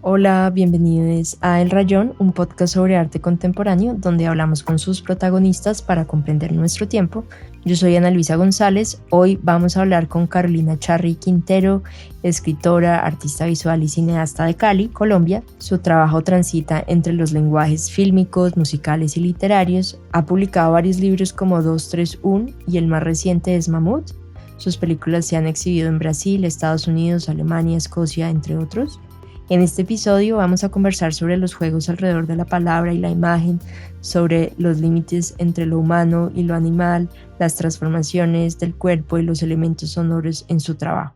Hola, bienvenidos a El Rayón, un podcast sobre arte contemporáneo donde hablamos con sus protagonistas para comprender nuestro tiempo. Yo soy Ana Luisa González. Hoy vamos a hablar con Carolina Charri Quintero, escritora, artista visual y cineasta de Cali, Colombia. Su trabajo transita entre los lenguajes fílmicos, musicales y literarios. Ha publicado varios libros como 231 y el más reciente es Mamut. Sus películas se han exhibido en Brasil, Estados Unidos, Alemania, Escocia, entre otros. En este episodio vamos a conversar sobre los juegos alrededor de la palabra y la imagen, sobre los límites entre lo humano y lo animal, las transformaciones del cuerpo y los elementos sonoros en su trabajo.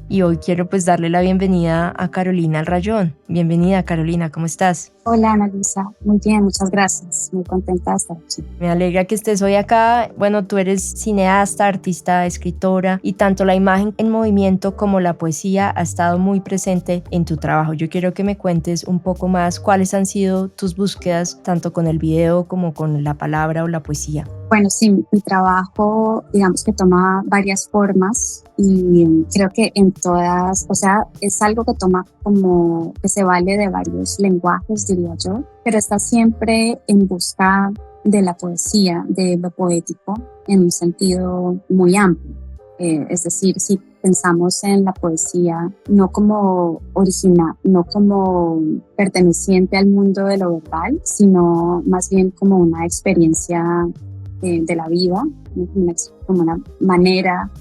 Y hoy quiero darle la bienvenida a Carolina al Rayón. Bienvenida, Carolina, ¿cómo estás? Hola, Ana Luisa, muy bien, muchas gracias, muy contenta de estar aquí. Me alegra que estés hoy acá. Bueno, tú eres cineasta, artista, escritora y tanto la imagen en movimiento como la poesía ha estado muy presente en tu trabajo. Yo quiero que me cuentes un poco más cuáles han sido tus búsquedas tanto con el video como con la palabra o la poesía. Bueno, sí, mi trabajo, digamos que toma varias formas y creo que en todas, o sea, es algo que toma como que se vale de varios lenguajes, diría yo, pero está siempre en busca de la poesía, de lo poético, en un sentido muy amplio. Es decir, si pensamos en la poesía no como original, no como perteneciente al mundo de lo verbal, sino más bien como una experiencia de la vida, como una manera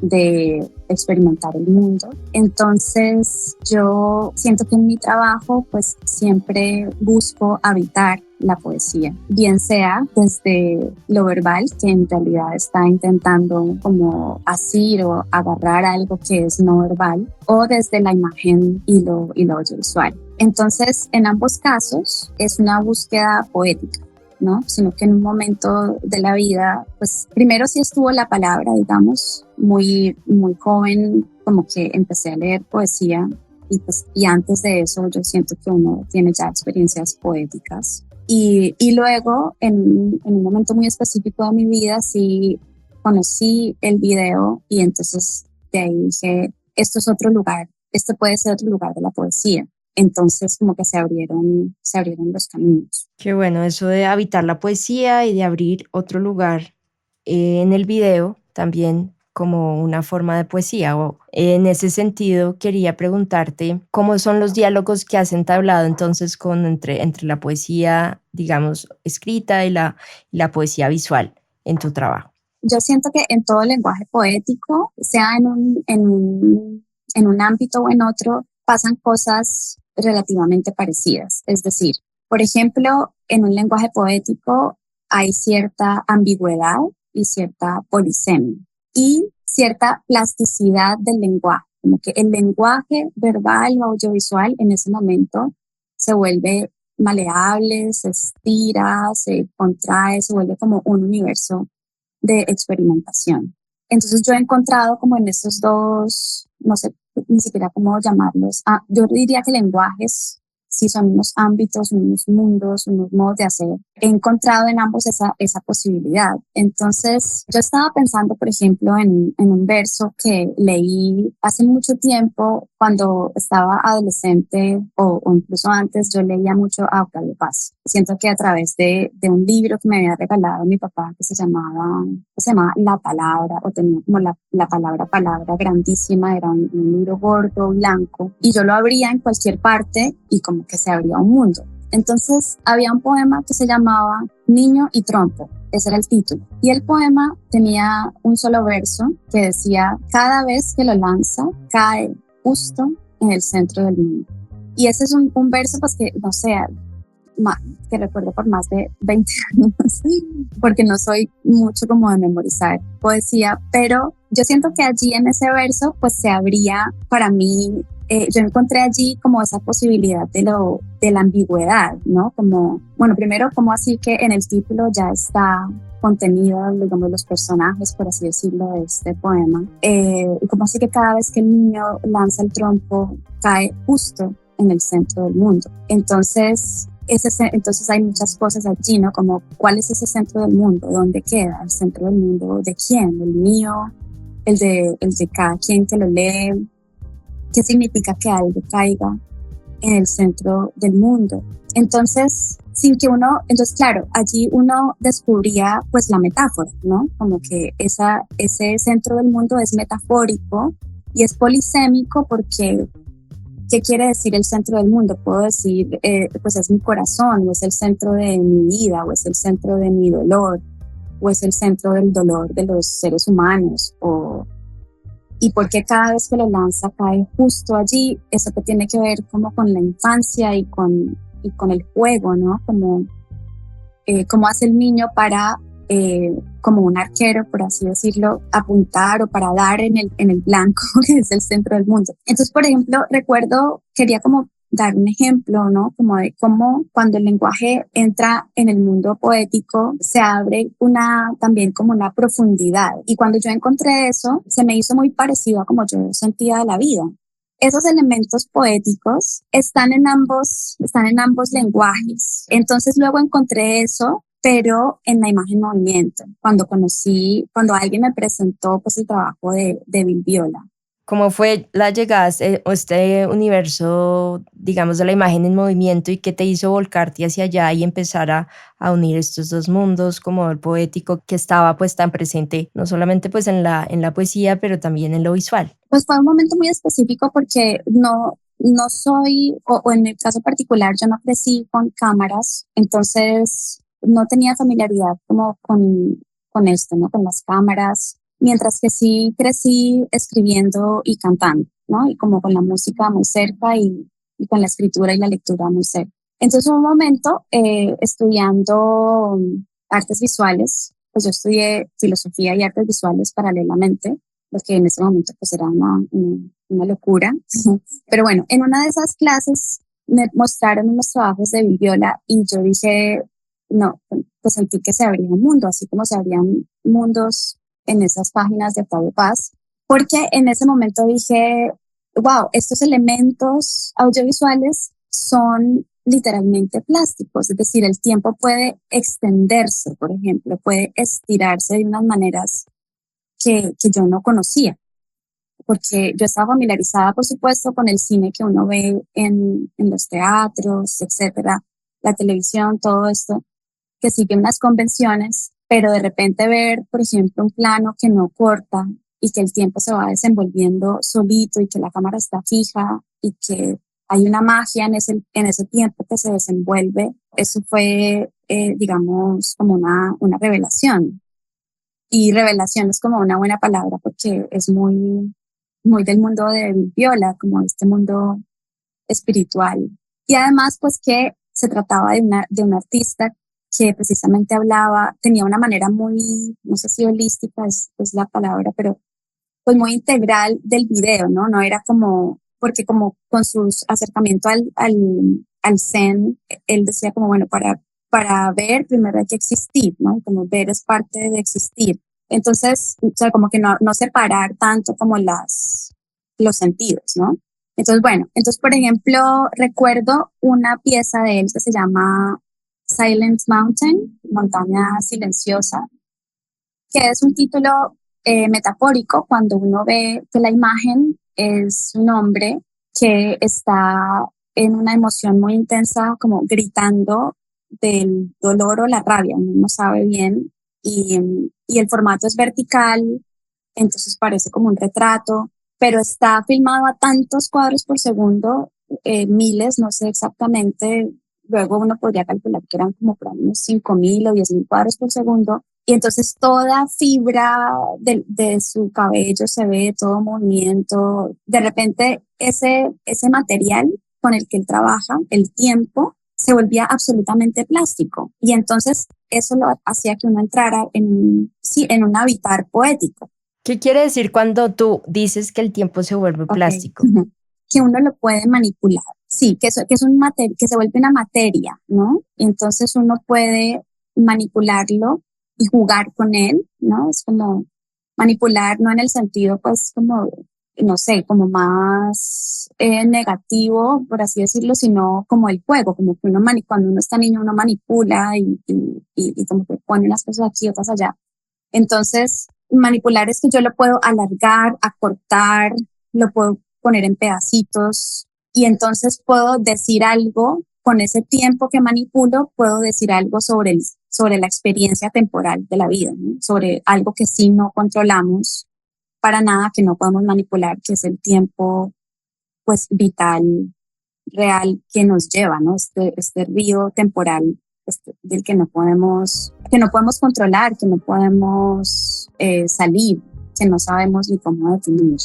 de experimentar el mundo. Entonces yo siento que en mi trabajo pues siempre busco habitar la poesía, bien sea desde lo verbal, que en realidad está intentando como asir o agarrar algo que es no verbal, o desde la imagen y lo audiovisual. Entonces en ambos casos es una búsqueda poética, ¿no? Sino que en un momento de la vida, pues primero sí estuvo la palabra, digamos, muy joven, como que empecé a leer poesía y antes de eso yo siento que uno tiene ya experiencias poéticas. Y luego, en un momento muy específico de mi vida, sí conocí el video y entonces de ahí dije, esto es otro lugar, este puede ser otro lugar de la poesía. Entonces como que se abrieron los caminos. Qué bueno, eso de habitar la poesía y de abrir otro lugar en el video también como una forma de poesía. En ese sentido, quería preguntarte cómo son los diálogos que has entablado entonces entre la poesía, digamos, escrita y la poesía visual en tu trabajo. Yo siento que en todo lenguaje poético, sea en un ámbito o en otro, pasan cosas relativamente parecidas. Es decir, por ejemplo, en un lenguaje poético hay cierta ambigüedad y cierta polisemia y cierta plasticidad del lenguaje, como que el lenguaje verbal o audiovisual en ese momento se vuelve maleable, se estira, se contrae, se vuelve como un universo de experimentación. Entonces yo he encontrado como en estos dos, no sé ni siquiera cómo llamarlos, yo diría que lenguajes sí son unos ámbitos, unos mundos, unos modos de hacer. He encontrado en ambos esa posibilidad. Entonces yo estaba pensando, por ejemplo, en un verso que leí hace mucho tiempo cuando estaba adolescente o incluso antes. Yo leía mucho a Octavio Paz. Siento que a través de un libro que me había regalado mi papá que se llamaba La Palabra, o tenía como la palabra grandísima, era un libro gordo, blanco, y yo lo abría en cualquier parte y como que se abría un mundo. Entonces había un poema que se llamaba Niño y Trompo, ese era el título, y el poema tenía un solo verso que decía: cada vez que lo lanza cae justo en el centro del mundo. Y ese es un verso pues que no sé, que recuerdo por más de 20 años, porque no soy mucho como de memorizar poesía, pero yo siento que allí en ese verso pues se abría para mí, yo encontré allí como esa posibilidad de la ambigüedad, ¿no? Como, bueno, primero como así que en el título ya está contenido, digamos, los personajes, por así decirlo, de este poema, y como así que cada vez que el niño lanza el trompo cae justo en el centro del mundo. Entonces hay muchas cosas allí, ¿no? Como, ¿cuál es ese centro del mundo? ¿Dónde queda? ¿El centro del mundo de quién? ¿El mío? el de cada quien que lo lee, qué significa que algo caiga en el centro del mundo. Entonces, entonces claro, allí uno descubría pues la metáfora, ¿no? Como que ese centro del mundo es metafórico y es polisémico porque ¿qué quiere decir el centro del mundo? Puedo decir, pues es mi corazón, o es el centro de mi vida, o es el centro de mi dolor, o es el centro del dolor de los seres humanos, y por qué cada vez que lo lanza cae justo allí. Eso que tiene que ver como con la infancia y con el juego, ¿no? Como hace el niño para, como un arquero, por así decirlo, apuntar o para dar en el blanco, que es el centro del mundo. Entonces, por ejemplo, quería como dar un ejemplo, ¿no? Como de cómo cuando el lenguaje entra en el mundo poético, se abre también como una profundidad. Y cuando yo encontré eso, se me hizo muy parecido a como yo sentía la vida. Esos elementos poéticos están en ambos lenguajes. Entonces luego encontré eso, pero en la imagen movimiento, cuando alguien me presentó pues el trabajo de Bill Viola. ¿Cómo fue la llegada a este universo, digamos, de la imagen en movimiento y qué te hizo volcarte hacia allá y empezar a unir estos dos mundos, como el poético que estaba pues tan presente, no solamente pues en la poesía, pero también en lo visual? Pues fue un momento muy específico porque no soy, o en el caso particular, yo no crecí con cámaras, entonces no tenía familiaridad como con esto, ¿no? Con las cámaras, mientras que sí crecí escribiendo y cantando, ¿no? Y como con la música muy cerca y con la escritura y la lectura muy cerca. Entonces, un momento estudiando artes visuales, pues yo estudié filosofía y artes visuales paralelamente, lo que en ese momento pues era una locura. Pero bueno, en una de esas clases me mostraron unos trabajos de Viviola y yo dije, no, pues sentí que se abría un mundo, así como se abrían mundos en esas páginas de Octavio Paz, porque en ese momento dije, wow, estos elementos audiovisuales son literalmente plásticos, es decir, el tiempo puede extenderse, por ejemplo, puede estirarse de unas maneras que yo no conocía, porque yo estaba familiarizada, por supuesto, con el cine que uno ve en los teatros, etcétera, la televisión, todo esto, que sigue unas convenciones, pero de repente ver, por ejemplo, un plano que no corta y que el tiempo se va desenvolviendo solito y que la cámara está fija y que hay una magia en ese tiempo que se desenvuelve, eso fue, digamos, como una revelación. Y revelación es como una buena palabra porque es muy, muy del mundo de Viola, como este mundo espiritual. Y además, pues que se trataba de una artista que precisamente tenía una manera muy, no sé si holística es la palabra, pero pues muy integral del video, ¿no? No era como, porque como con su acercamiento al zen, él decía como, bueno, para ver primero hay que existir, ¿no? Como ver es parte de existir. Entonces, o sea, como que no separar tanto como los sentidos, ¿no? Entonces, bueno, por ejemplo, recuerdo una pieza de él que se llama Silent Mountain, Montaña Silenciosa, que es un título metafórico cuando uno ve que la imagen es un hombre que está en una emoción muy intensa, como gritando del dolor o la rabia, uno no sabe bien, y el formato es vertical, entonces parece como un retrato, pero está filmado a tantos cuadros por segundo, miles, no sé exactamente, luego uno podría calcular que eran como por unos 5.000 o 10.000 cuadros por segundo, y entonces toda fibra de su cabello se ve, todo movimiento, de repente ese material con el que él trabaja, el tiempo, se volvía absolutamente plástico, y entonces eso lo hacía que uno entrara en un habitar poético. ¿Qué quiere decir cuando tú dices que el tiempo se vuelve plástico? Okay. Que uno lo puede manipular. Sí, que que se vuelve una materia, ¿no? Entonces uno puede manipularlo y jugar con él, ¿no? Es como manipular, no en el sentido, pues, como, no sé, como más negativo, por así decirlo, sino como el juego, como que cuando uno está niño, uno manipula y como que pone unas cosas aquí, otras allá. Entonces, Manipular es que yo lo puedo alargar, acortar, lo puedo poner en pedacitos y entonces puedo decir algo con ese tiempo que manipulo, puedo decir algo sobre la experiencia temporal de la vida, ¿no? Sobre algo que sí no controlamos para nada, que no podemos manipular, que es el tiempo pues vital, real que nos lleva, ¿no? Este río temporal del que no podemos controlar, que no podemos salir, que no sabemos ni cómo definir.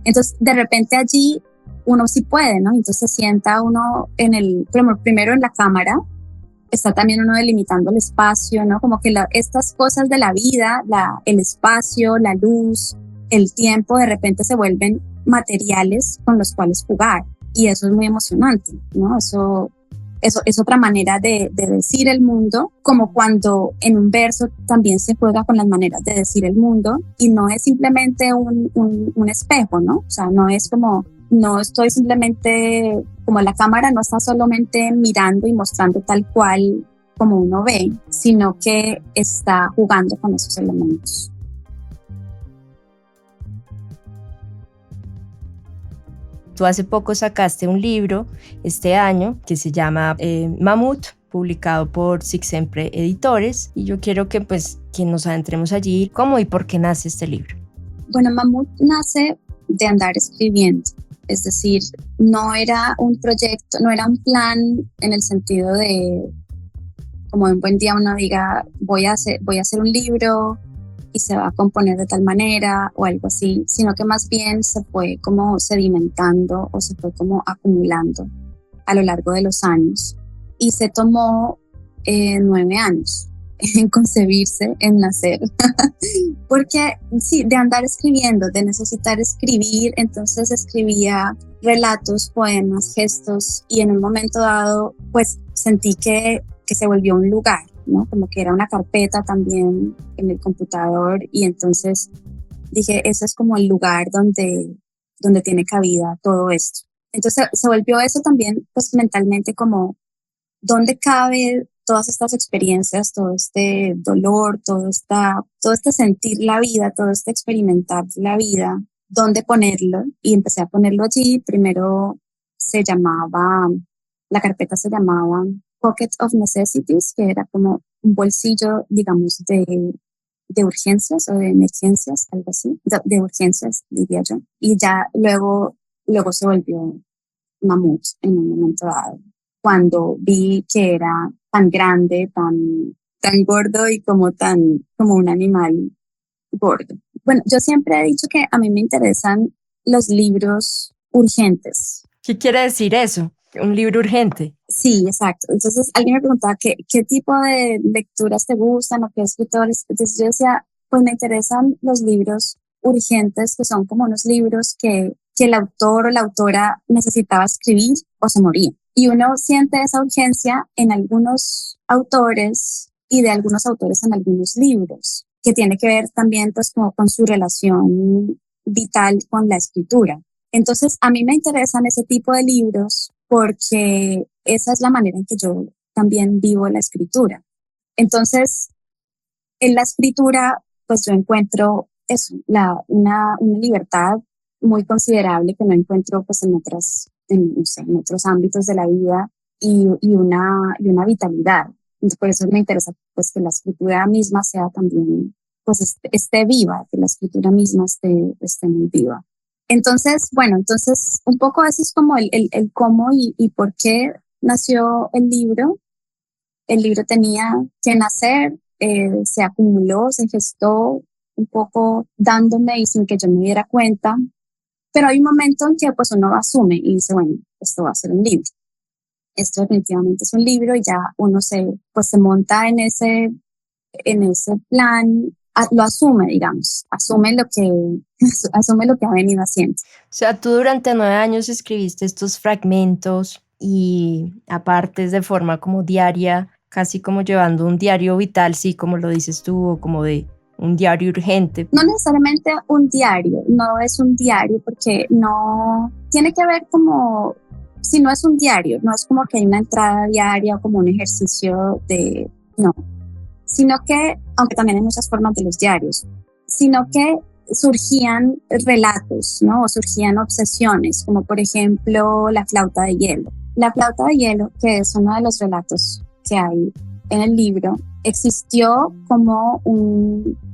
Entonces, de repente allí uno sí puede, ¿no? Entonces se sienta uno primero en la cámara, está también uno delimitando el espacio, ¿no? Como que estas cosas de la vida, el espacio, la luz, el tiempo, de repente se vuelven materiales con los cuales jugar. Y eso es muy emocionante, ¿no? Eso es otra manera de decir el mundo, como cuando en un verso también se juega con las maneras de decir el mundo y no es simplemente un espejo, ¿no? O sea, no estoy simplemente, como la cámara no está solamente mirando y mostrando tal cual como uno ve, sino que está jugando con esos elementos. Tú hace poco sacaste un libro este año que se llama Mamut, publicado por Sixempre Editores, y yo quiero que nos adentremos allí, cómo y por qué nace este libro. Bueno, Mamut nace de andar escribiendo, es decir, no era un proyecto, no era un plan en el sentido de, como un buen día uno diga, voy a hacer un libro y se va a componer de tal manera o algo así, sino que más bien se fue como sedimentando o se fue como acumulando a lo largo de los años y se tomó 9 años en concebirse, en nacer, porque sí, de andar escribiendo, de necesitar escribir, entonces escribía relatos, poemas, gestos y en un momento dado pues sentí que se volvió un lugar, ¿no? Como que era una carpeta también en el computador y entonces dije, ese es como el lugar donde tiene cabida todo esto. Entonces se volvió eso también pues mentalmente como dónde cabe todas estas experiencias, todo este dolor, todo este sentir la vida, todo este experimentar la vida, dónde ponerlo y empecé a ponerlo allí. Primero la carpeta se llamaba Pocket of Necessities, que era como un bolsillo, digamos, de urgencias o de emergencias, algo así, de urgencias, diría yo. Y ya luego se volvió Mamut en un momento dado, cuando vi que era tan grande, tan gordo y como un animal gordo. Bueno, yo siempre he dicho que a mí me interesan los libros urgentes. ¿Qué quiere decir eso? ¿Un libro urgente? Sí, exacto. Entonces alguien me preguntaba qué tipo de lecturas te gustan o qué escritores. Entonces yo decía, pues me interesan los libros urgentes, que son como unos libros que el autor o la autora necesitaba escribir o se moría. Y uno siente esa urgencia en algunos autores y de algunos autores en algunos libros, que tiene que ver también pues como con su relación vital con la escritura. Entonces a mí me interesan ese tipo de libros porque esa es la manera en que yo también vivo la escritura. Entonces, en la escritura, pues yo encuentro eso, una libertad muy considerable que no encuentro pues en otros ámbitos de la vida y una vitalidad. Entonces, por eso me interesa pues que la escritura misma sea también, pues esté viva, que la escritura misma esté muy viva. Entonces, bueno, un poco eso es como el cómo y por qué nació el libro. El libro tenía que nacer, se acumuló, se gestó un poco dándome y sin que yo me diera cuenta, pero hay un momento en que pues uno asume y dice, bueno, esto va a ser un libro. Esto definitivamente es un libro y ya uno se monta en ese plan, lo asume, digamos, asume lo que ha venido haciendo. O sea, tú durante 9 años escribiste estos fragmentos y aparte de forma como diaria, casi como llevando un diario vital, sí, como lo dices tú, o como de un diario urgente. No necesariamente un diario, no es un diario porque no tiene que ver como, si no es un diario, no es como que hay una entrada diaria o como un ejercicio no, sino que, aunque también hay muchas formas de los diarios, sino que surgían relatos, ¿no? O surgían obsesiones, como por ejemplo la flauta de hielo. La flauta de hielo, que es uno de los relatos que hay en el libro, existió como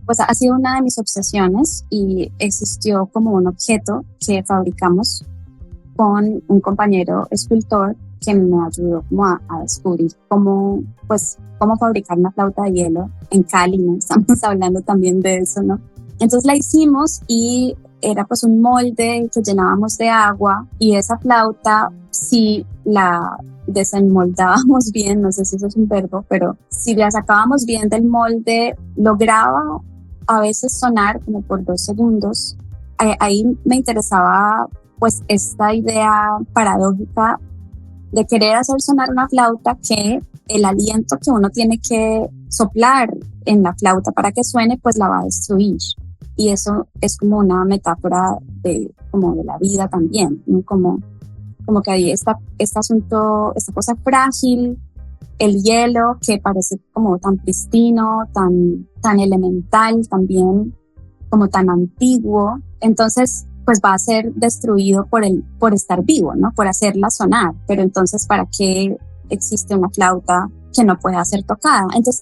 pues ha sido una de mis obsesiones y existió como un objeto que fabricamos con un compañero escultor que me ayudó como a descubrir cómo fabricar una flauta de hielo en Cali, ¿no? Estamos hablando también de eso, ¿no? Entonces la hicimos y era pues un molde que llenábamos de agua y esa flauta, si la desenmoldábamos bien, no sé si eso es un verbo, pero si la sacábamos bien del molde, lograba a veces sonar como por 2 segundos. Ahí me interesaba pues esta idea paradójica de querer hacer sonar una flauta, que el aliento que uno tiene que soplar en la flauta para que suene, pues la va a destruir. Y eso es como una metáfora como de la vida también, ¿no? Como que hay este asunto, esta cosa frágil, el hielo que parece como tan pristino, tan elemental también, como tan antiguo. Entonces, pues va a ser destruido por estar vivo, ¿no? Por hacerla sonar. Pero entonces, ¿para qué existe una flauta que no pueda ser tocada? Entonces,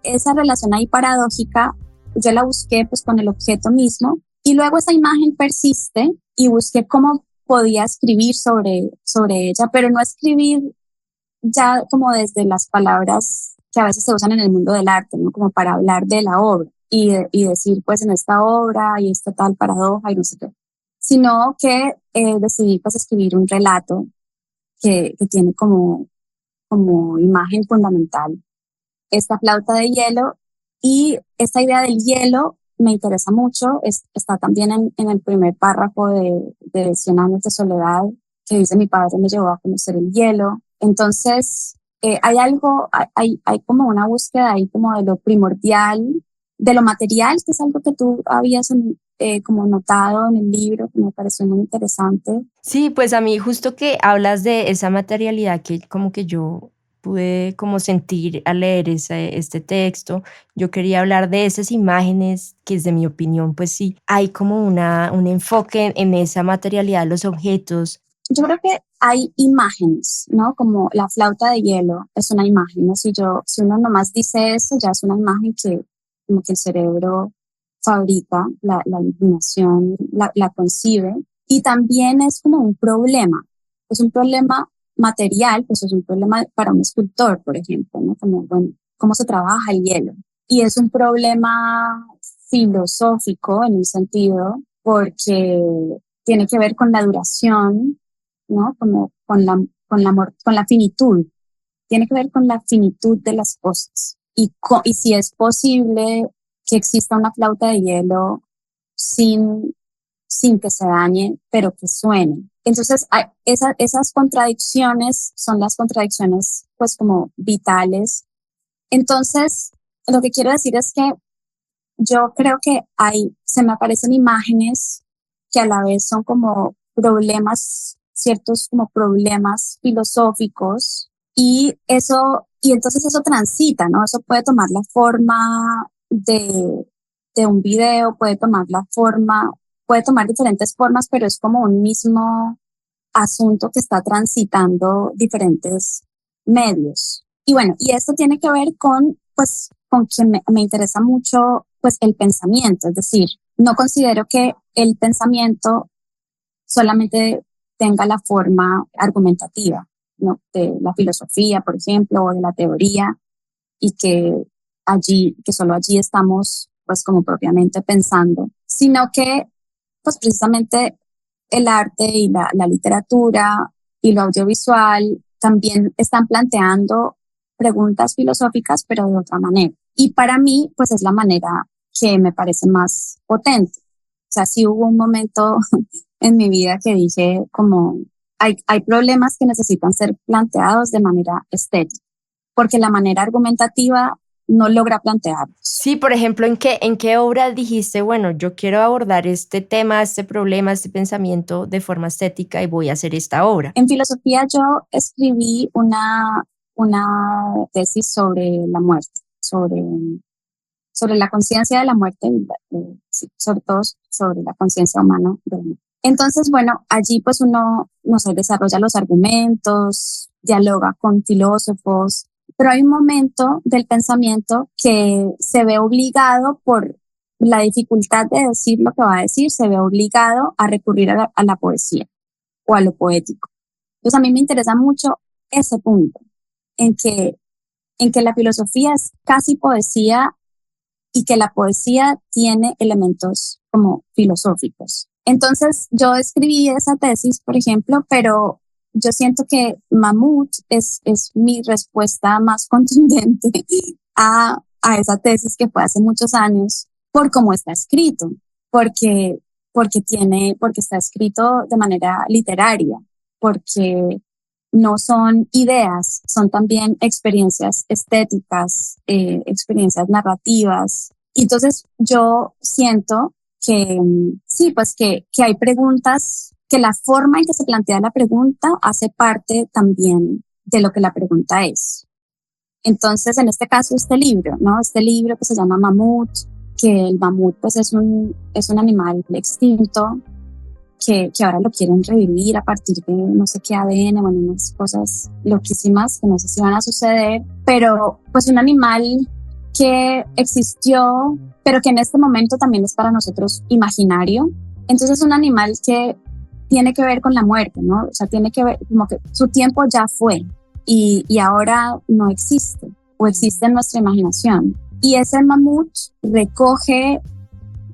esa relación ahí paradójica, yo la busqué pues con el objeto mismo y luego esa imagen persiste y busqué cómo podía escribir sobre ella, pero no escribir ya como desde las palabras que a veces se usan en el mundo del arte, ¿no? Como para hablar de la obra y decir, pues en esta obra hay esta tal paradoja y no sé qué, sino que decidí pues escribir un relato que tiene como imagen fundamental esta flauta de hielo. Y esta idea del hielo me interesa mucho, está también en el primer párrafo de 100 años de soledad, que dice: mi padre me llevó a conocer el hielo. Entonces, hay como una búsqueda ahí como de lo primordial, de lo material, que es algo que tú habías como notado en el libro, que me pareció muy interesante. Sí, pues a mí justo que hablas de esa materialidad que como que yo pude como sentir al leer este texto, yo quería hablar de esas imágenes que desde mi opinión, pues sí, hay como un enfoque en esa materialidad de los objetos. Yo creo que hay imágenes, ¿no? Como la flauta de hielo es una imagen, ¿no? Si uno nomás dice eso, ya es una imagen que como que el cerebro fabrica, la imaginación la concibe. Y también es como es un problema material, pues es un problema para un escultor, por ejemplo, ¿no? Como, bueno, ¿cómo se trabaja el hielo? Y es un problema filosófico en un sentido, porque tiene que ver con la duración, ¿no? Como con la finitud. Tiene que ver con la finitud de las cosas. Y si es posible que exista una flauta de hielo sin, sin que se dañe, pero que suene. Entonces, esas contradicciones son las contradicciones, pues, como vitales. Entonces, lo que quiero decir es que yo creo que se me aparecen imágenes que a la vez son como problemas, ciertos como problemas filosóficos, y entonces eso transita, ¿no? Eso puede tomar la forma de un video, puede tomar diferentes formas, pero es como un mismo asunto que está transitando diferentes medios. Y bueno, y esto tiene que ver con que me interesa mucho, pues, el pensamiento. Es decir, no considero que el pensamiento solamente tenga la forma argumentativa, ¿no? De la filosofía, por ejemplo, o de la teoría, y que solo allí estamos, pues, como propiamente pensando, sino que, pues, precisamente el arte y la literatura y lo audiovisual también están planteando preguntas filosóficas, pero de otra manera. Y para mí, pues es la manera que me parece más potente. O sea, sí hubo un momento en mi vida que dije como, hay problemas que necesitan ser planteados de manera estética, porque la manera argumentativa no logra plantearlos. Sí, por ejemplo, ¿en qué obra dijiste, bueno, yo quiero abordar este tema, este problema, este pensamiento de forma estética y voy a hacer esta obra? En filosofía yo escribí una tesis sobre la muerte, sobre sobre la conciencia de la muerte, sí, sobre todo sobre la conciencia humana de la muerte. Entonces, bueno, allí pues uno, no sé, desarrolla los argumentos, dialoga con filósofos, pero hay un momento del pensamiento que se ve obligado por la dificultad de decir lo que va a decir, se ve obligado a recurrir a la poesía o a lo poético. Entonces a mí me interesa mucho ese punto, en que, en que la filosofía es casi poesía y que la poesía tiene elementos como filosóficos. Entonces yo escribí esa tesis, por ejemplo, pero yo siento que Mamut es mi respuesta más contundente a esa tesis que fue hace muchos años por cómo está escrito, porque, porque está escrito de manera literaria, porque no son ideas, son también experiencias estéticas, experiencias narrativas. Y entonces yo siento que sí, pues que hay preguntas, que la forma en que se plantea la pregunta hace parte también de lo que la pregunta es. Entonces, en este caso, este libro, ¿no? Este libro que se llama Mamut, que el mamut pues es un animal extinto, que ahora lo quieren revivir a partir de no sé qué ADN, bueno, unas cosas loquísimas que no sé si van a suceder, pero pues un animal que existió, pero que en este momento también es para nosotros imaginario. Entonces es un animal que tiene que ver con la muerte, ¿no? O sea, tiene que ver como que su tiempo ya fue y ahora no existe o existe en nuestra imaginación. Y ese mamut recoge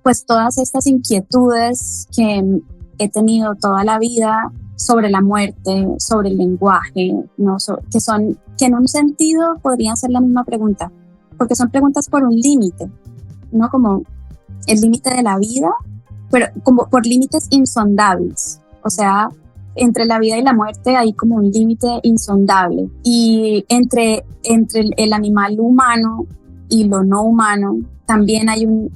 pues todas estas inquietudes que he tenido toda la vida sobre la muerte, sobre el lenguaje, ¿no? Que en un sentido podrían ser la misma pregunta, porque son preguntas por un límite, ¿no? Como el límite de la vida, pero como por límites insondables. O sea, entre la vida y la muerte hay como un límite insondable. Y entre el animal humano y lo no humano, también hay un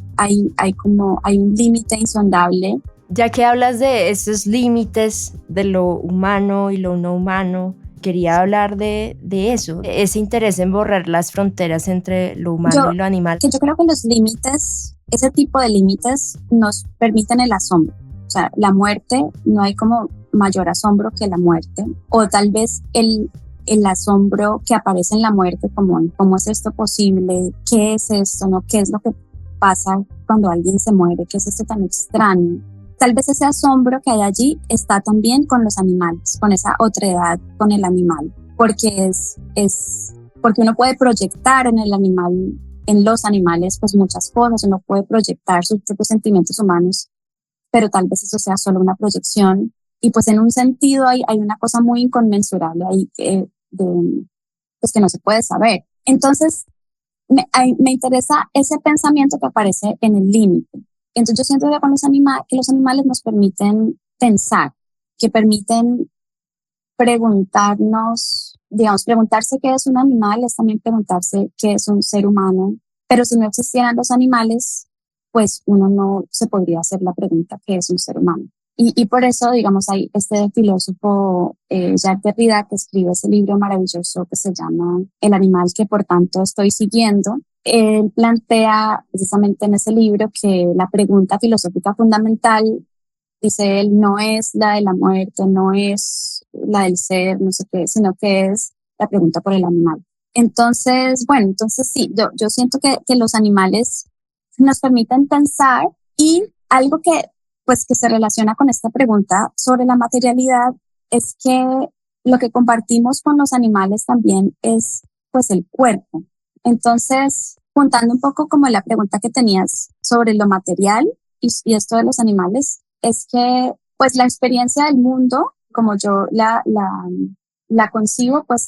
límite insondable. Ya que hablas de esos límites de lo humano y lo no humano, quería hablar de eso, ese interés en borrar las fronteras entre lo humano y lo animal. Yo creo que los límites, ese tipo de límites nos permiten el asombro. O sea, la muerte, no hay como mayor asombro que la muerte, o tal vez el asombro que aparece en la muerte, como cómo es esto posible, qué es esto, ¿no? ¿Qué es lo que pasa cuando alguien se muere? ¿Qué es esto tan extraño? Tal vez ese asombro que hay allí está también con los animales, con esa otredad con el animal, porque porque uno puede proyectar en el animal, en los animales, pues muchas cosas, uno puede proyectar sus propios sentimientos humanos, pero tal vez eso sea solo una proyección. Y pues en un sentido hay una cosa muy inconmensurable ahí pues que no se puede saber. Entonces, me interesa ese pensamiento que aparece en el límite. Entonces yo siento que que los animales nos permiten pensar, que permiten preguntarnos, digamos, preguntarse qué es un animal es también preguntarse qué es un ser humano. Pero si no existieran los animales, pues uno no se podría hacer la pregunta qué es un ser humano. Y por eso, digamos, hay este filósofo Jacques Derrida que escribe ese libro maravilloso que se llama El animal que por tanto estoy siguiendo. Él plantea precisamente en ese libro que la pregunta filosófica fundamental, dice él, no es la de la muerte, no es la del ser, no sé qué, sino que es la pregunta por el animal. Entonces, bueno, entonces sí, yo siento que los animales nos permiten pensar, y algo que pues que se relaciona con esta pregunta sobre la materialidad es que lo que compartimos con los animales también es pues el cuerpo. Entonces, juntando un poco como la pregunta que tenías sobre lo material y esto de los animales, es que pues la experiencia del mundo, como yo la concibo, pues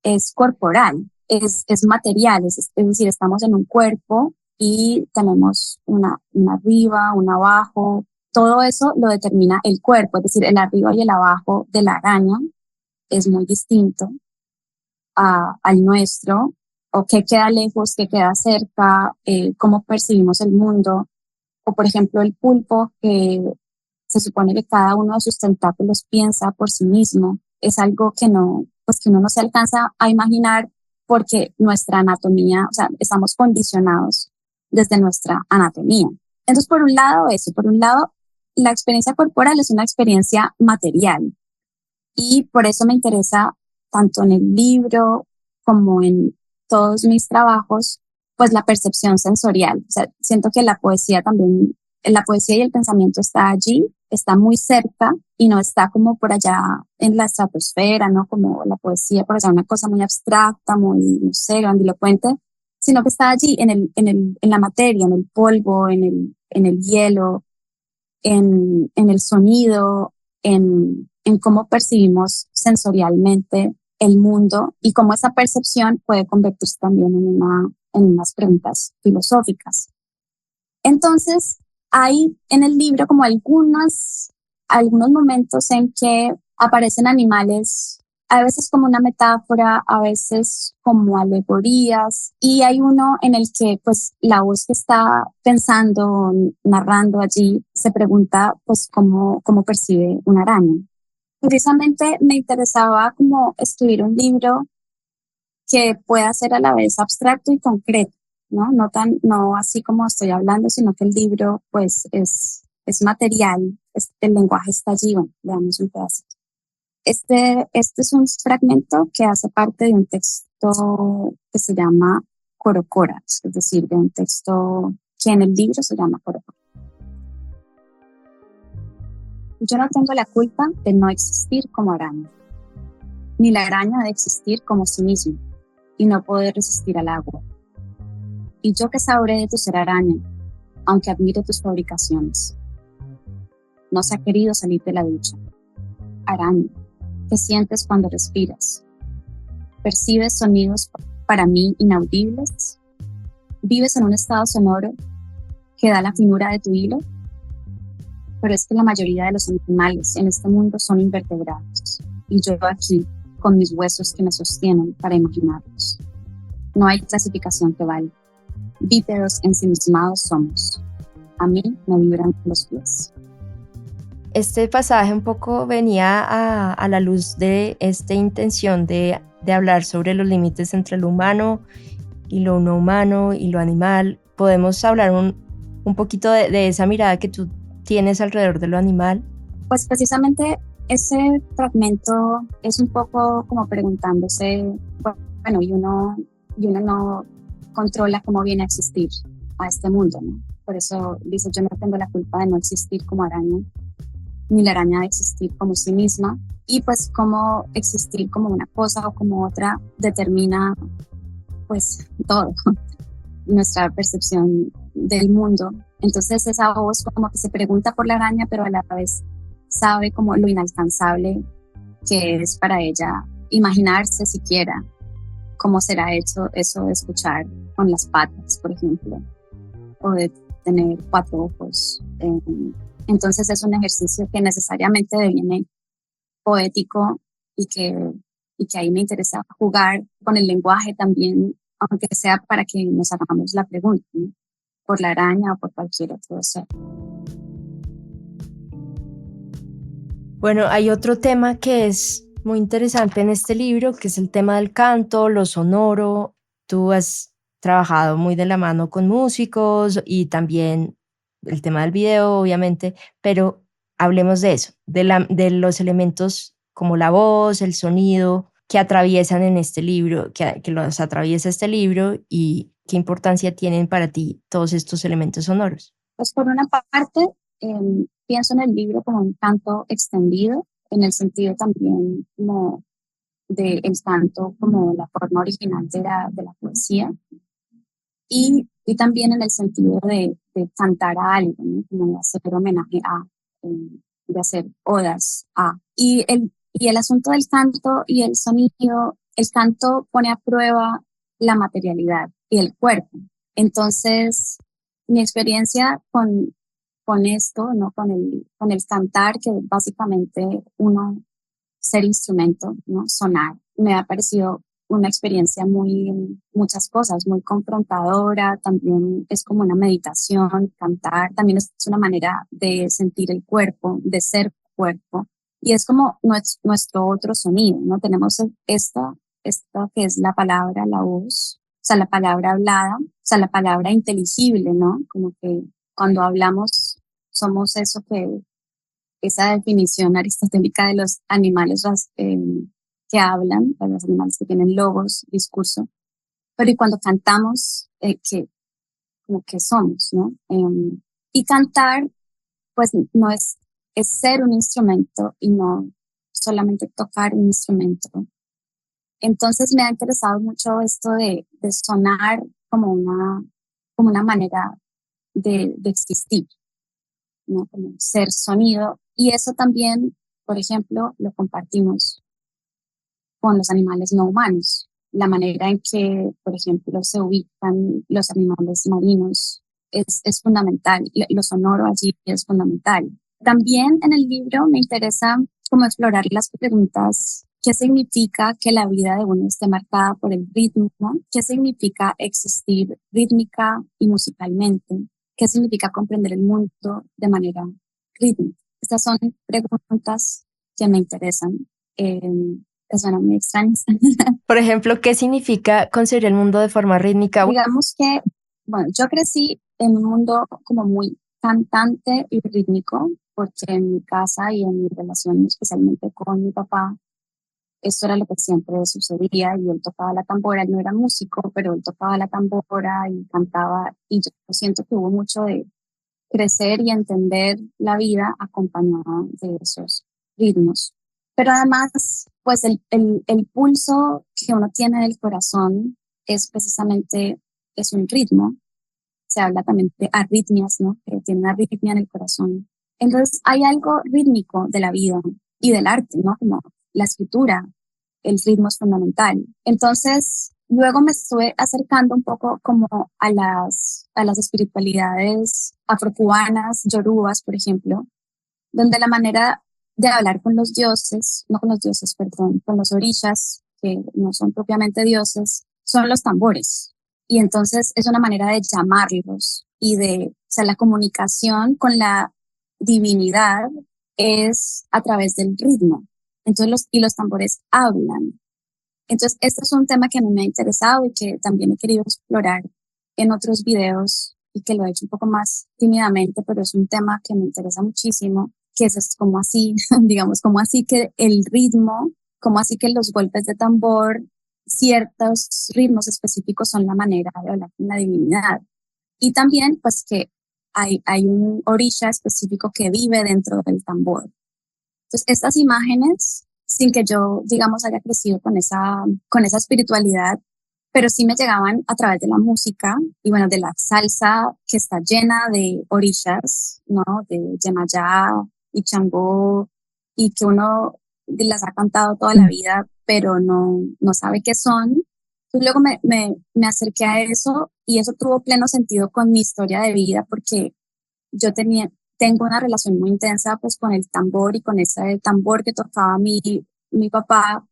es corporal, es material, es decir, estamos en un cuerpo y tenemos una arriba, una abajo. Todo eso lo determina el cuerpo, es decir, el arriba y el abajo de la araña es muy distinto al nuestro, o qué queda lejos, qué queda cerca, cómo percibimos el mundo. O por ejemplo el pulpo, que se supone que cada uno de sus tentáculos piensa por sí mismo, es algo que pues que uno no se alcanza a imaginar porque nuestra anatomía, o sea, estamos condicionados desde nuestra anatomía. Entonces, por un lado, eso, por un lado, la experiencia corporal es una experiencia material y por eso me interesa tanto en el libro como en todos mis trabajos, pues la percepción sensorial. O sea, siento que la poesía también, la poesía y el pensamiento está allí, está muy cerca y no está como por allá en la estratosfera, ¿no? Como la poesía, por allá una cosa muy abstracta, muy, no sé, grandilocuente, sino que está allí en la materia, en el polvo, en el hielo, en el sonido, en cómo percibimos sensorialmente el mundo y cómo esa percepción puede convertirse también en unas preguntas filosóficas. Entonces, hay en el libro como algunos momentos en que aparecen animales, a veces como una metáfora, a veces como alegorías, y hay uno en el que pues la voz que está pensando, narrando allí, se pregunta pues cómo percibe una araña. Precisamente me interesaba como escribir un libro que pueda ser a la vez abstracto y concreto, ¿no? No así como estoy hablando, sino que el libro pues es material, el lenguaje está allí, bueno, veamos un pedacito. Este es un fragmento que hace parte de un texto que se llama Corocora, es decir, de un texto que en el libro se llama Corocora. Yo no tengo la culpa de no existir como araña, ni la araña de existir como sí misma y no poder resistir al agua. Y yo que sabré de tu ser araña, aunque admire tus fabricaciones. No se ha querido salir de la ducha. Araña, ¿qué sientes cuando respiras? ¿Percibes sonidos para mí inaudibles? ¿Vives en un estado sonoro que da la finura de tu hilo? Pero es que la mayoría de los animales en este mundo son invertebrados, y yo aquí, con mis huesos que me sostienen para imaginarlos. No hay clasificación que valga. Bípedos ensimismados somos. A mí me vibran los pies. Este pasaje un poco venía a la luz de esta intención de hablar sobre los límites entre lo humano y lo no humano y lo animal. Podemos hablar un poquito de esa mirada que tú tienes alrededor de lo animal. Pues precisamente ese fragmento es un poco como preguntándose, bueno, y uno no controla cómo viene a existir a este mundo, ¿no? Por eso dice, yo no tengo la culpa de no existir como araña, ni la araña de existir como sí misma, y pues cómo existir como una cosa o como otra determina pues todo, nuestra percepción del mundo. Entonces esa voz como que se pregunta por la araña, pero a la vez sabe como lo inalcanzable que es para ella imaginarse siquiera cómo será eso de escuchar con las patas, por ejemplo, o de tener 4 ojos. Entonces es un ejercicio que necesariamente deviene poético y que ahí me interesa jugar con el lenguaje también, aunque sea para que nos hagamos la pregunta, ¿no? Por la araña o por cualquier otro ser. Bueno, hay otro tema que es muy interesante en este libro, que es el tema del canto, lo sonoro. Tú has trabajado muy de la mano con músicos y también el tema del video, obviamente, pero hablemos de eso, de los elementos como la voz, el sonido que atraviesan en este libro, que los atraviesa este libro y qué importancia tienen para ti todos estos elementos sonoros. Pues por una parte, pienso en el libro como un canto extendido, en el sentido también como del canto como la forma original de la poesía, y también en el sentido de cantar a algo, ¿no? Como de hacer homenaje a, de hacer odas a. Y el asunto del canto y el sonido, el canto pone a prueba la materialidad y el cuerpo. Entonces, mi experiencia con esto, ¿no? Con el cantar, que básicamente uno ser instrumento, ¿no? Sonar, me ha parecido una experiencia muchas cosas, muy confrontadora, también es como una meditación, cantar, también es una manera de sentir el cuerpo, de ser cuerpo, y es como nuestro otro sonido, ¿no? Tenemos esta que es la palabra, la voz, sea, la palabra hablada, o sea, la palabra inteligible, ¿no? Como que cuando hablamos somos eso que, esa definición aristotélica de los animales que hablan, de los animales que tienen logos, discurso, pero y cuando cantamos, que como que somos, ¿no? Y cantar, pues no es, es ser un instrumento y no solamente tocar un instrumento. Entonces me ha interesado mucho esto de sonar como una manera de existir, ¿no? Como ser sonido. Y eso también, por ejemplo, lo compartimos con los animales no humanos. La manera en que, por ejemplo, se ubican los animales marinos es fundamental. Lo sonoro allí es fundamental. También en el libro me interesa como explorar las preguntas. ¿Qué significa que la vida de uno esté marcada por el ritmo? ¿Qué significa existir rítmica y musicalmente? ¿Qué significa comprender el mundo de manera rítmica? Estas son preguntas que me interesan. Que suenan muy extrañas. Por ejemplo, ¿qué significa concebir el mundo de forma rítmica? Digamos que, bueno, yo crecí en un mundo como muy cantante y rítmico, porque en mi casa y en mi relación, especialmente con mi papá, eso era lo que siempre sucedía y él tocaba la tambora, él no era músico, pero él tocaba la tambora y cantaba y yo siento que hubo mucho de crecer y entender la vida acompañada de esos ritmos. Pero además, pues el pulso que uno tiene del corazón es precisamente, es un ritmo. Se habla también de arritmias, ¿no? Que tiene una arritmia en el corazón. Entonces, hay algo rítmico de la vida y del arte, ¿no? Como la escritura, el ritmo es fundamental. Entonces, luego me estuve acercando un poco como a las espiritualidades afrocubanas, yorubas, por ejemplo, donde la manera de hablar con los dioses, no con los dioses, perdón, con los orishas, que no son propiamente dioses, son los tambores. Y entonces es una manera de llamarlos y de, o sea, la comunicación con la divinidad es a través del ritmo. Entonces y los tambores hablan. Entonces, este es un tema que a mí me ha interesado y que también he querido explorar en otros videos y que lo he hecho un poco más tímidamente, pero es un tema que me interesa muchísimo, que es como así, digamos, como así que el ritmo, como así que los golpes de tambor, ciertos ritmos específicos son la manera de hablar con la divinidad. Y también, pues que hay un orisha específico que vive dentro del tambor. Entonces, estas imágenes, sin que yo, digamos, haya crecido con esa espiritualidad, pero sí me llegaban a través de la música y bueno, de la salsa que está llena de orishas, ¿no? De Yemayá y Changó, y que uno las ha cantado toda la vida, pero no sabe qué son. Entonces luego me acerqué a eso y eso tuvo pleno sentido con mi historia de vida porque yo tengo una relación muy intensa pues con el tambor y con ese tambor que tocaba mi papá.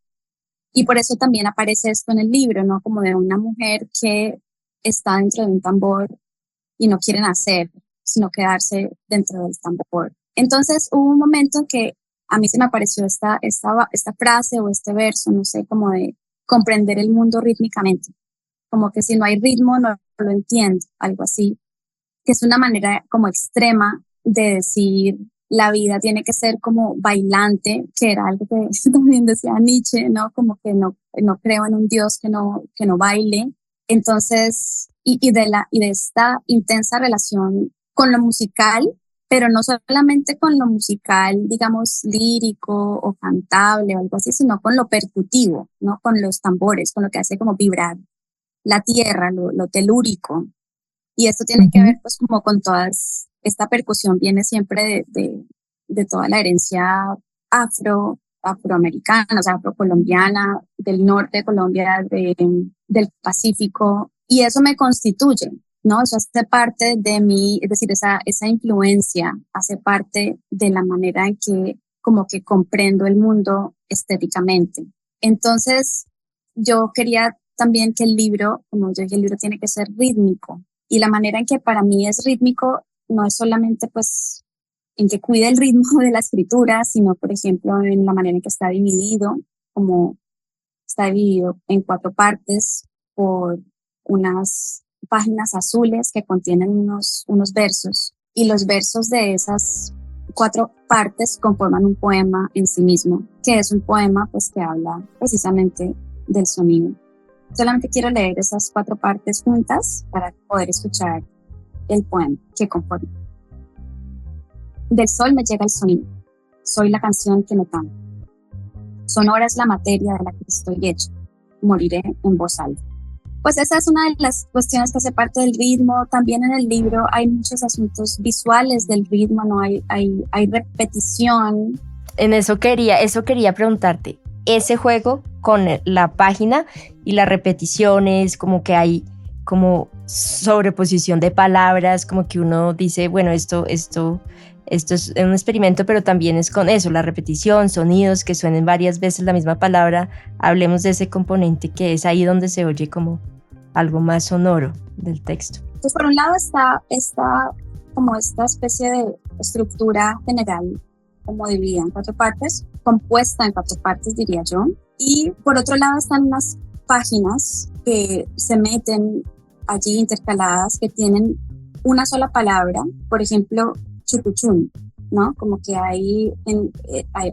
Y por eso también aparece esto en el libro, ¿no? Como de una mujer que está dentro de un tambor y no quiere nacer, sino quedarse dentro del tambor. Entonces hubo un momento que a mí se me apareció esta frase o este verso, no sé, como de comprender el mundo rítmicamente. Como que si no hay ritmo, no lo entiendo, algo así, que es una manera como extrema de decir la vida tiene que ser como bailante, que era algo que también decía Nietzsche, ¿no? Como que no creo en un Dios que no baile. Entonces, y de esta intensa relación con lo musical, pero no solamente con lo musical, digamos, lírico o cantable o algo así, sino con lo percutivo, ¿no? Con los tambores, con lo que hace como vibrar la tierra, lo telúrico. Y esto tiene que ver pues como con esta percusión viene siempre de toda la herencia afroamericana, o sea, afrocolombiana, del norte de Colombia, del Pacífico, y eso me constituye, ¿no? Eso hace parte de mí, es decir, esa influencia hace parte de la manera en que como que comprendo el mundo estéticamente. Entonces, yo quería también que el libro, como yo dije, el libro tiene que ser rítmico, y la manera en que para mí es rítmico no es solamente pues en que cuide el ritmo de la escritura, sino por ejemplo en la manera en que está dividido, como está dividido en cuatro partes por unas páginas azules que contienen unos versos, y los versos de esas 4 partes conforman un poema en sí mismo, que es un poema pues que habla precisamente del sonido. Solamente quiero leer esas 4 partes juntas para poder escuchar el poema que conforma. Del sol me llega el sonido, soy la canción que me canta. Sonora es la materia de la que estoy hecho, moriré en voz alta. Pues esa es una de las cuestiones que hace parte del ritmo. También en el libro hay muchos asuntos visuales del ritmo, ¿no? Hay repetición. En eso quería preguntarte, ese juego con la página y las repeticiones, como que hay como sobreposición de palabras, como que uno dice, bueno, esto es un experimento, pero también es con eso, la repetición, sonidos que suenen varias veces la misma palabra. Hablemos de ese componente que es ahí donde se oye como algo más sonoro del texto. Pues por un lado está como esta especie de estructura general, como dividida en 4 partes, compuesta en 4 partes, diría yo. Y por otro lado están unas páginas que se meten allí intercaladas, que tienen una sola palabra, por ejemplo, chucuchún, ¿no? Como que ahí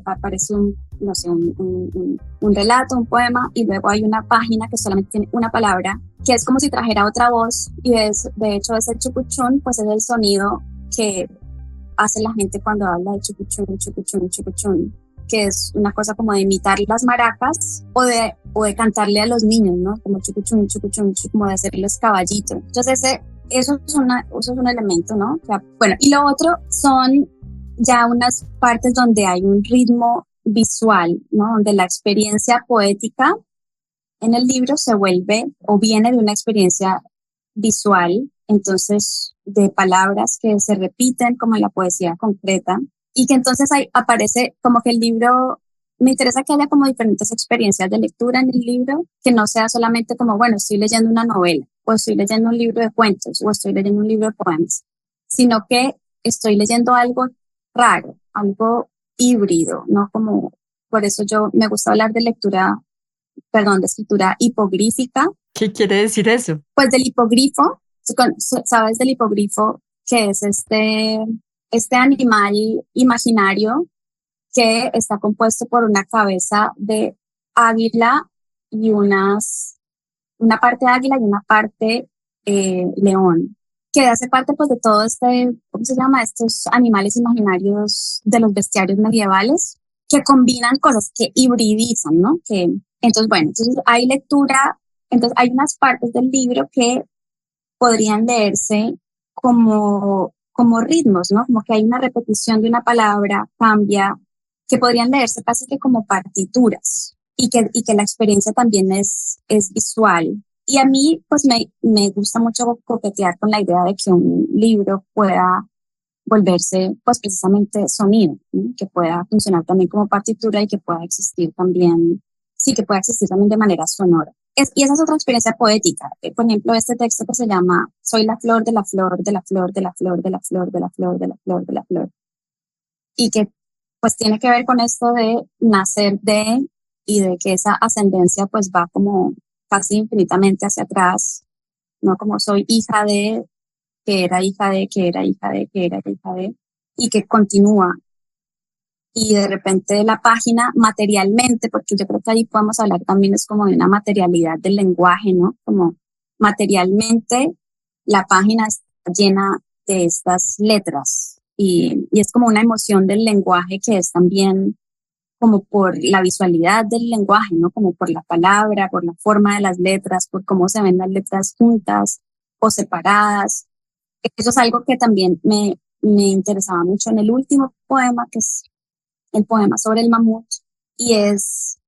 aparece no sé, un relato, un poema, y luego hay una página que solamente tiene una palabra, que es como si trajera otra voz, y de hecho ese chucuchún pues es el sonido que hace la gente cuando habla de chucuchún, chucuchún, chucuchún, que es una cosa como de imitar las maracas o de cantarle a los niños, ¿no? Como chucuchún, chucuchún, como de hacerles caballito. Entonces eso es un elemento, ¿no? O sea, bueno, y lo otro son ya unas partes donde hay un ritmo visual, ¿no? Donde la experiencia poética en el libro se vuelve o viene de una experiencia visual, entonces de palabras que se repiten como en la poesía concreta, y que entonces ahí aparece como que el libro, me interesa que haya como diferentes experiencias de lectura en el libro, que no sea solamente como, bueno, estoy leyendo una novela, o estoy leyendo un libro de cuentos, o estoy leyendo un libro de poemas, sino que estoy leyendo algo raro, algo híbrido, ¿no? Como, por eso me gusta hablar de de escritura hipogrífica. ¿Qué quiere decir eso? Pues del hipogrifo, ¿sabes del hipogrifo? Que es este animal imaginario que está compuesto por una cabeza de águila y una parte águila y una parte león, que hace parte pues de todo ¿cómo se llama? Estos animales imaginarios de los bestiarios medievales, que combinan cosas, que hibridizan, ¿no? Entonces, bueno, hay lectura, entonces hay unas partes del libro que podrían leerse como ritmos, ¿no? Como que hay una repetición de una palabra, cambia, que podrían leerse casi que como partituras, y que la experiencia también es visual. Y a mí, pues me gusta mucho coquetear con la idea de que un libro pueda volverse, pues precisamente sonido, ¿no? Que pueda funcionar también como partitura y que pueda existir también, sí, que pueda existir también de manera sonora. Y esa es otra experiencia poética. Por ejemplo, este texto que se llama Soy la flor de la flor, de la flor, de la flor, de la flor, de la flor, de la flor, de la flor. Y que pues tiene que ver con esto de nacer y de que esa ascendencia pues va como casi infinitamente hacia atrás, ¿no? Como soy hija de, que era hija de, que era hija de, que era hija de, y que continúa. Y de repente la página materialmente, porque yo creo que ahí podemos hablar también es como de una materialidad del lenguaje, ¿no? Como materialmente la página está llena de estas letras, y es como una emoción del lenguaje que es también como por la visualidad del lenguaje, ¿no? Como por la palabra, por la forma de las letras, por cómo se ven las letras juntas o separadas. Eso es algo que también me interesaba mucho en el último poema, que es el poema sobre el mamut, y es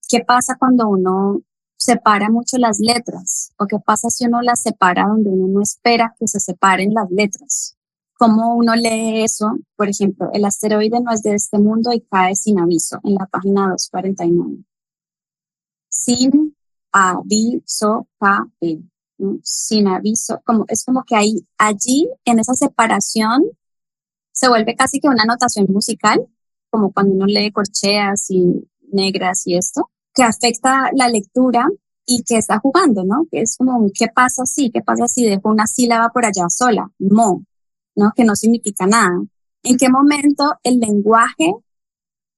qué pasa cuando uno separa mucho las letras, o qué pasa si uno las separa donde uno no espera que se separen las letras. ¿Cómo uno lee eso? Por ejemplo, el asteroide no es de este mundo y cae sin aviso, en la página 249. Sin aviso, cae, ¿no? Sin aviso, es como que allí, en esa separación, se vuelve casi que una notación musical, como cuando uno lee corcheas y negras y esto, que afecta la lectura y que está jugando, ¿no? Que es como, ¿qué pasa si? ¿Qué pasa si dejo una sílaba por allá sola? Mo, ¿no? Que no significa nada. ¿En qué momento el lenguaje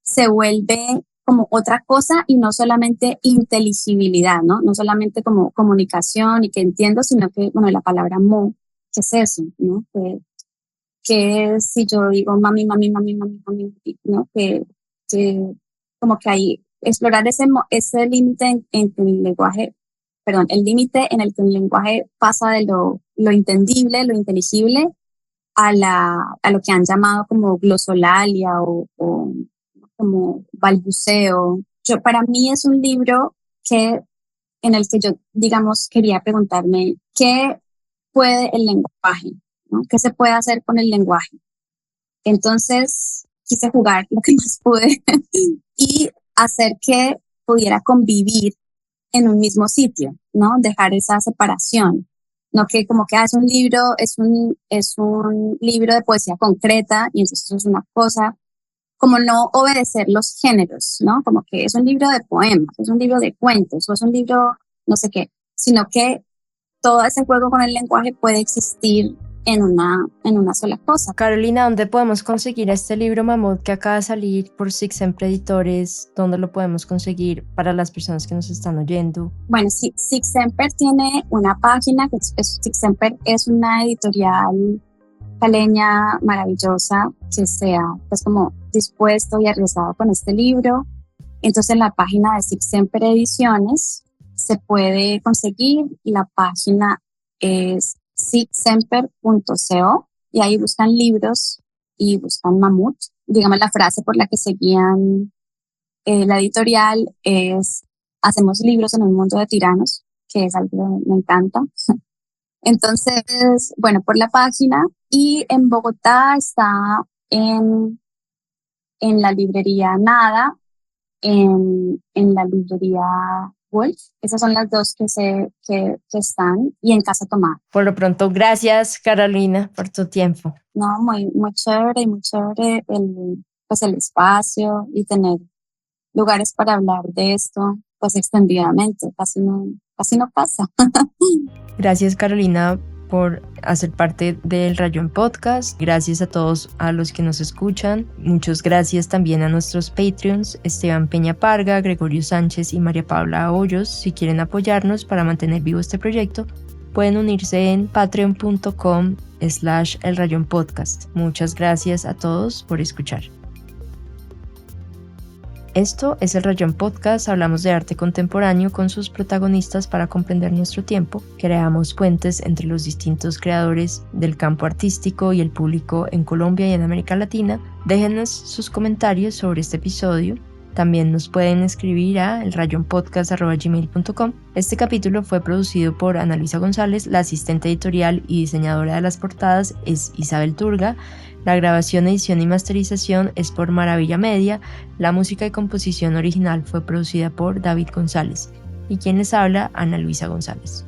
se vuelve como otra cosa y no solamente inteligibilidad, ¿no? No solamente como comunicación y que entiendo, sino que, bueno, la palabra mo, ¿qué es eso? ¿No? Que si yo digo mami, mami, mami, mami, mami, ¿no? Que como que hay explorar ese límite en que el lenguaje, perdón, el límite en el que el lenguaje pasa de lo entendible, lo inteligible, a lo que han llamado como glosolalia o como balbuceo. Para mí es un libro en el que yo, digamos, quería preguntarme qué puede el lenguaje, ¿no? ¿Qué se puede hacer con el lenguaje? Entonces quise jugar lo que más pude y hacer que pudiera convivir en un mismo sitio, ¿no? Dejar esa separación. No que como que es un libro, es un libro de poesía concreta y entonces eso es una cosa, como no obedecer los géneros, ¿no? Como que es un libro de poemas, es un libro de cuentos, o es un libro no sé qué, sino que todo ese juego con el lenguaje puede existir en una sola cosa. Carolina, ¿dónde podemos conseguir este libro Mamut que acaba de salir por Sixempre Editores? ¿Dónde lo podemos conseguir para las personas que nos están oyendo? Bueno, Sixemper tiene una página, Sixemper es una editorial caleña maravillosa que se ha pues como dispuesto y arriesgado con este libro. Entonces en la página de Sixemper Ediciones se puede conseguir, la página es sixemper.co y ahí buscan libros y buscan Mamut. Digamos, la frase por la que seguían la editorial es: hacemos libros en un mundo de tiranos, que es algo que me encanta. Entonces, bueno, por la página, y en Bogotá está en la librería Nada, en la librería Wolf. Esas son las dos que están, y en Casa Tomada. Por lo pronto, gracias Carolina por tu tiempo. No, muy chévere, muy chévere pues el espacio y tener lugares para hablar de esto pues extendidamente, casi no pasa. Gracias Carolina por hacer parte del Rayón Podcast. Gracias a todos a los que nos escuchan. Muchas gracias también a nuestros Patreons, Esteban Peña Parga, Gregorio Sánchez y María Paula Hoyos. Si quieren apoyarnos para mantener vivo este proyecto, pueden unirse en patreon.com/El Rayón Podcast. Muchas gracias a todos por escuchar. Esto es El Rayón Podcast, hablamos de arte contemporáneo con sus protagonistas para comprender nuestro tiempo. Creamos puentes entre los distintos creadores del campo artístico y el público en Colombia y en América Latina. Déjenos sus comentarios sobre este episodio. También nos pueden escribir a elrayonpodcast@gmail.com. Este capítulo fue producido por Ana Luisa González, la asistente editorial y diseñadora de las portadas es Isabel Turga. La grabación, edición y masterización es por Maravilla Media. La música y composición original fue producida por David González. Y quien les habla, Ana Luisa González.